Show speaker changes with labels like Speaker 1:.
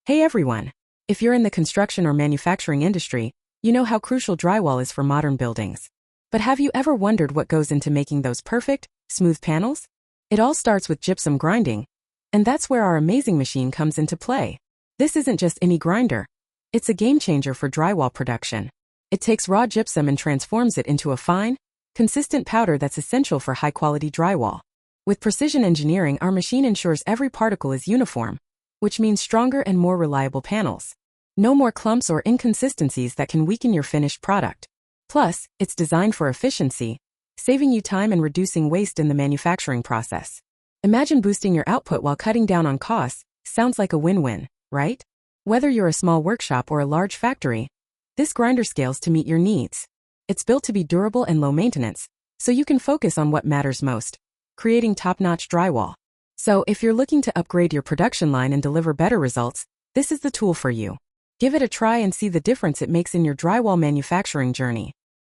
Speaker 1: Hey everyone! If you're in the construction or manufacturing industry, you know how crucial drywall is for modern buildings. But have you ever wondered what goes into making those perfect, smooth panels? It all starts with gypsum grinding, and that's where our amazing machine comes into play. This isn't just any grinder. It's a game changer for drywall production. It takes raw gypsum and transforms it into a fine, consistent powder that's essential for high-quality drywall. With precision engineering, our machine ensures every particle is uniform, which means stronger and more reliable panels. No more clumps or inconsistencies that can weaken your finished product. Plus, it's designed for efficiency, saving you time and reducing waste in the manufacturing process. Imagine boosting your output while cutting down on costs. Sounds like a win-win, right? Whether you're a small workshop or a large factory, this grinder scales to meet your needs. It's built to be durable and low maintenance, so you can focus on what matters most: creating top-notch drywall. So, if you're looking to upgrade your production line and deliver better results, this is the tool for you. Give it a try and see the difference it makes in your drywall manufacturing journey.